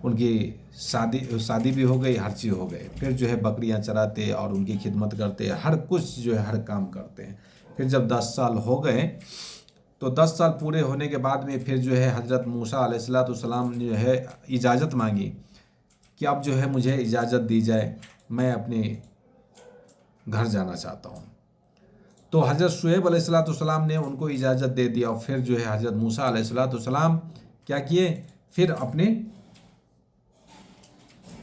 उनकी शादी भी हो गई, हर चीज़ हो गई। फिर जो है बकरियां चराते और उनकी खिदमत करते, हर कुछ जो है हर काम करते हैं। फिर जब 10 साल हो गए तो 10 साल पूरे होने के बाद में फिर जो है हज़रत मूसा अलैहिस्सलाम ने जो है इजाज़त मांगी कि अब जो है मुझे इजाज़त दी जाए, मैं अपने घर जाना चाहता हूँ। तो हज़रत शुएब अलैहिस्सलाम ने उनको इजाज़त दे दिया और फिर जो है हज़रत मूसा अलैहिस्सलाम क्या किए, फिर अपने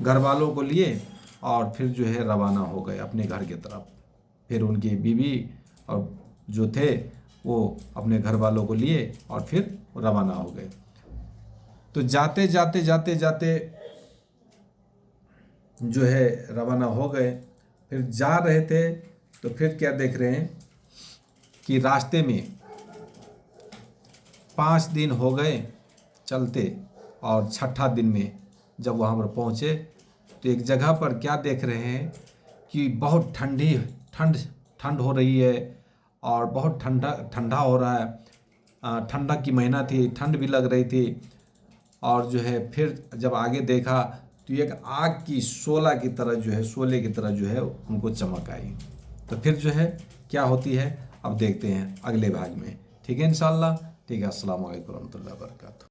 घर वालों को लिए और फिर जो है रवाना हो गए अपने घर की तरफ। फिर उनकी बीवी और जो थे वो अपने घर वालों को लिए और फिर रवाना हो गए। तो जाते जाते जाते जाते जो है रवाना हो गए। फिर जा रहे थे तो फिर क्या देख रहे हैं कि रास्ते में 5 दिन हो गए चलते और छठा दिन में जब वहाँ पर पहुँचे तो एक जगह पर क्या देख रहे हैं कि बहुत ठंड हो रही है और बहुत ठंडा हो रहा है। ठंडक की महीना थी, ठंड भी लग रही थी। और जो है फिर जब आगे देखा तो एक आग की शोला की तरह जो है, शोले की तरह जो है उनको चमक आई। तो फिर जो है क्या होती है अब देखते हैं अगले भाग में। ठीक है इंशाल्लाह। ठीक है, अस्सलाम वालेकुम रहमतुल्लाहि व बरकातहू।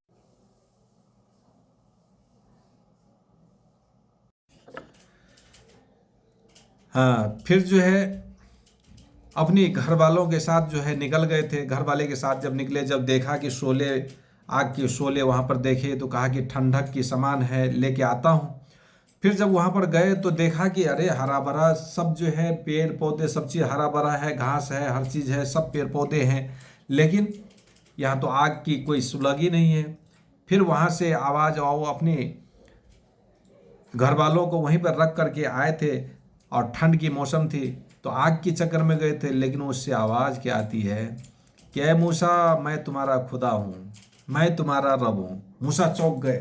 हाँ, फिर जो है अपनी घर वालों के साथ जो है निकल गए थे। घर वाले के साथ जब निकले, जब देखा कि शोले, आग के शोले वहाँ पर देखे तो कहा कि ठंडक की समान है, लेके आता हूँ। फिर जब वहाँ पर गए तो देखा कि अरे हरा भरा सब जो है, पेड़ पौधे सब चीज़ हरा भरा है, घास है, हर चीज़ है, सब पेड़ पौधे हैं, लेकिन यहाँ तो आग की कोई सुलग ही नहीं है। फिर वहाँ से आवाज़ आओ, अपने घर वालों को वहीं पर रख करके आए थे और ठंड की मौसम थी तो आग के चक्कर में गए थे, लेकिन उससे आवाज़ क्या आती है कि ऐ मूसा, मैं तुम्हारा खुदा हूँ, मैं तुम्हारा रब हूँ। मूसा चौंक गए,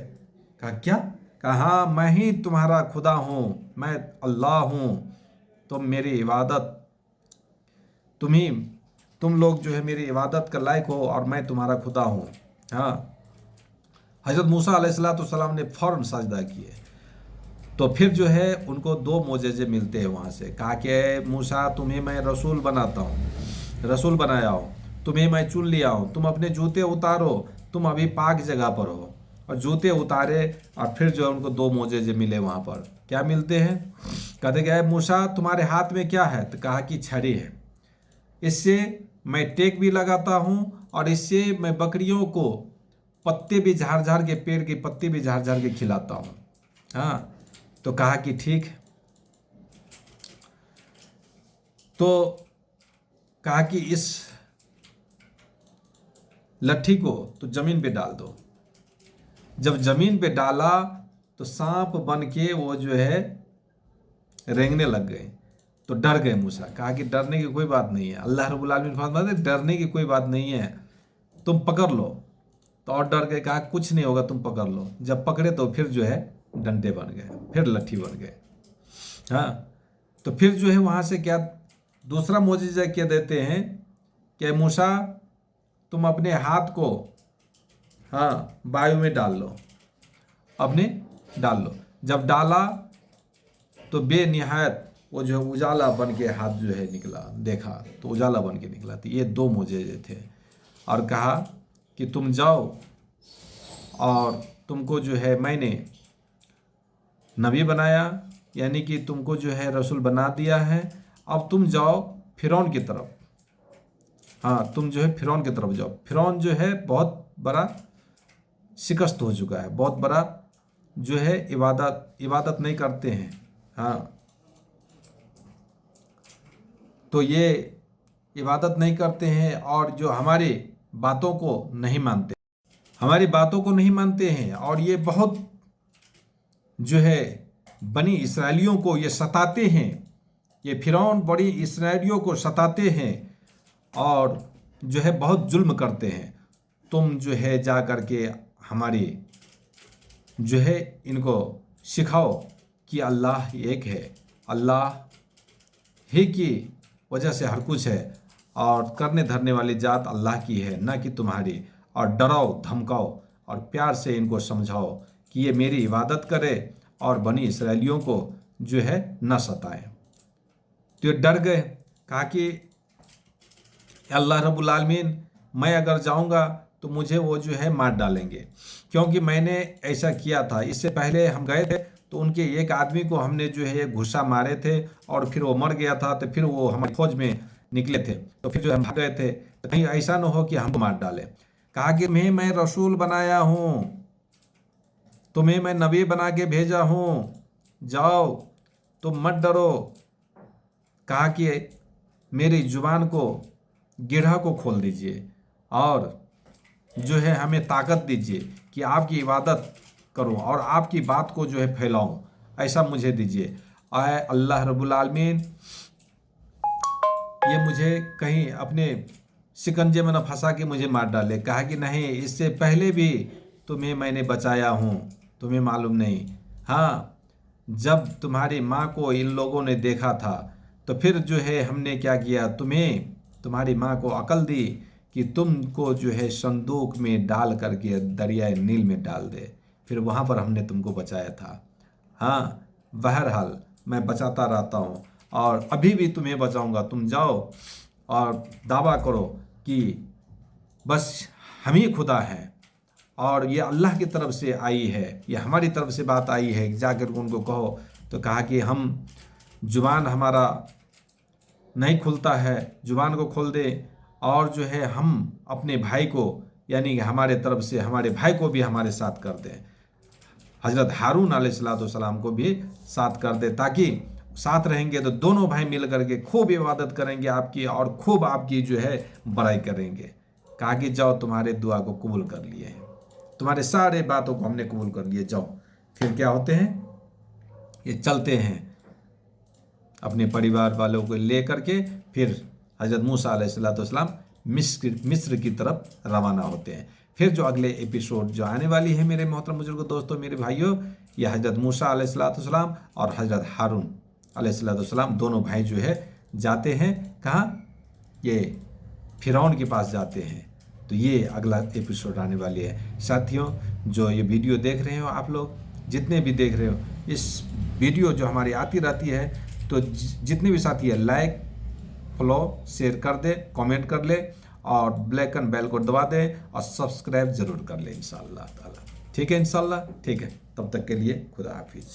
कहा क्या? कहा हाँ, मैं ही तुम्हारा खुदा हूँ, मैं अल्लाह हूँ, तुम मेरी इबादत, तुम लोग जो है मेरी इबादत का लायक हो और मैं तुम्हारा खुदा हूँ। हाँ, हज़रत मूसा अलैहिस्सलाम ने फ़ौरन सजदा किए। तो फिर जो है उनको 2 मोजेज़े मिलते हैं वहाँ से। कहा कि मूसा, तुम्हें मैं रसूल बनाता हूँ, रसूल बनाया हूँ, तुम्हें मैं चुन लिया हूँ, तुम अपने जूते उतारो, तुम अभी पाक जगह पर हो। और जूते उतारे और फिर जो है उनको 2 मोजेज़े मिले वहाँ पर। क्या मिलते हैं? कहते क्या है मूसा, तुम्हारे हाथ में क्या है? तो कहा कि छड़ी है, इससे मैं टेक भी लगाता हूँ और इससे मैं बकरियों को पत्ते भी झाड़ झाड़ के, पेड़ के पत्ते भी झाड़ झाड़ के खिलाता हूँ। हाँ, तो कहा कि ठीक है। तो कहा कि इस लट्ठी को तो जमीन पे डाल दो। जब जमीन पे डाला तो सांप बन के वो जो है रेंगने लग गए। तो डर गए मूसा। कहा कि डरने की कोई बात नहीं है, अल्लाह रब्बुल आलमीन फरमाते हैं डरने की कोई बात नहीं है, तुम पकड़ लो। तो और डर गए, कहा कुछ नहीं होगा, तुम पकड़ लो। जब पकड़े तो फिर जो है डंडे बन गए, फिर लट्ठी बन गए। हाँ, तो फिर जो है वहाँ से क्या दूसरा मोजिज़ा क्या देते हैं कि मूसा, तुम अपने हाथ को हाँ वायु में डाल लो, अपने डाल लो। जब डाला तो बेनिहायत वो जो है उजाला बन के हाथ जो है निकला, देखा तो उजाला बन के निकला। तो ये 2 मोजिज़े थे। और कहा कि तुम जाओ और तुमको जो है मैंने नबी बनाया, यानी कि तुमको जो है रसूल बना दिया है। अब तुम जाओ फिरौन की तरफ। हाँ, तुम जो है फिरौन की तरफ जाओ। फिरौन जो है बहुत बड़ा शिकस्त हो चुका है, बहुत बड़ा जो है इबादत नहीं करते हैं। हाँ, तो ये इबादत नहीं करते हैं और जो हमारी बातों को नहीं मानते, हमारी बातों को नहीं मानते हैं। और ये बहुत जो है बनी इसराइलियों को ये सताते हैं। ये फिरौन बड़ी इसराइलियों को सताते हैं और जो है बहुत जुल्म करते हैं। तुम जो है जा कर के हमारी जो है इनको सिखाओ कि अल्लाह एक है, अल्लाह ही की वजह से हर कुछ है और करने धरने वाली जात अल्लाह की है, ना कि तुम्हारी। और डराओ धमकाओ और प्यार से इनको समझाओ कि ये मेरी इबादत करे और बनी इसराइलियों को जो है न सताएं। तो ये डर गए, कहा कि अल्लाह रब्बुल आलमीन, मैं अगर जाऊंगा तो मुझे वो जो है मार डालेंगे, क्योंकि मैंने ऐसा किया था। इससे पहले हम गए थे तो उनके एक आदमी को हमने जो है घुसा मारे थे और फिर वो मर गया था। तो फिर वो हमारी फौज में निकले थे, तो फिर जो हम भाग गए थे, तो कहीं ऐसा न हो कि हमको मार डाले। कहा कि मैं रसूल बनाया हूँ, तुम्हें मैं नबी बना के भेजा हूँ, जाओ तुम मत डरो। कहा कि मेरी जुबान को, गिरह को खोल दीजिए और जो है हमें ताकत दीजिए कि आपकी इबादत करूं और आपकी बात को जो है फैलाऊं, ऐसा मुझे दीजिए। आए अल्लाह रब्बुल आलमीन ये मुझे कहीं अपने शिकंजे में न फंसा के मुझे मार डाले। कहा कि नहीं, इससे पहले भी तुम्हें मैंने बचाया हूँ, तुम्हें मालूम नहीं। हाँ, जब तुम्हारी माँ को इन लोगों ने देखा था तो फिर जो है हमने क्या किया, तुम्हें, तुम्हारी माँ को अकल दी कि तुमको जो है संदूक में डाल करके दरियाए नील में डाल दे, फिर वहाँ पर हमने तुमको बचाया था। हाँ, बहरहाल मैं बचाता रहता हूँ और अभी भी तुम्हें बचाऊंगा। तुम जाओ और दावा करो कि बस हम ही खुदा हैं और ये अल्लाह की तरफ से आई है, ये हमारी तरफ से बात आई है, जाकर उनको कहो। तो कहा कि हम, जुबान हमारा नहीं खुलता है, जुबान को खोल दे और जो है हम अपने भाई को, यानी कि हमारे तरफ से हमारे भाई को भी हमारे साथ कर दें, हजरत हारून अलैहिस्सलाम को भी साथ कर दे, ताकि साथ रहेंगे तो दोनों भाई मिल करके खूब इबादत करेंगे आपकी और खूब आपकी जो है बड़ाई करेंगे। कहा कि जाओ, तुम्हारे दुआ को कबूल कर लिए हैं, तुम्हारे सारे बातों को हमने कबूल कर लिए, जाओ। फिर क्या होते हैं, ये चलते हैं अपने परिवार वालों को ले करके, फिर हजरत मूसा अलैहिस्सलाम मिस्र की तरफ रवाना होते हैं। फिर जो अगले एपिसोड जो आने वाली है मेरे मोहतरम बुजुर्गों, दोस्तों, मेरे भाइयों, ये हजरत मूसा अलैहिस्सलाम और हजरत हारून अलैहिस्सलाम दोनों भाई जो है जाते हैं कहाँ, ये फिरौन के पास जाते हैं। तो ये अगला एपिसोड आने वाली है। साथियों, जो ये वीडियो देख रहे हो आप लोग, जितने भी देख रहे हो, इस वीडियो जो हमारी आती रहती है, तो जितने भी साथी है, लाइक, फॉलो, शेयर कर दे, कमेंट कर ले और ब्लैक एंड बेल को दबा दे और सब्सक्राइब जरूर कर ले इंशाअल्लाह ताला। ठीक है, इंशाअल्लाह, ठीक है। तब तक के लिए खुदा हाफिज।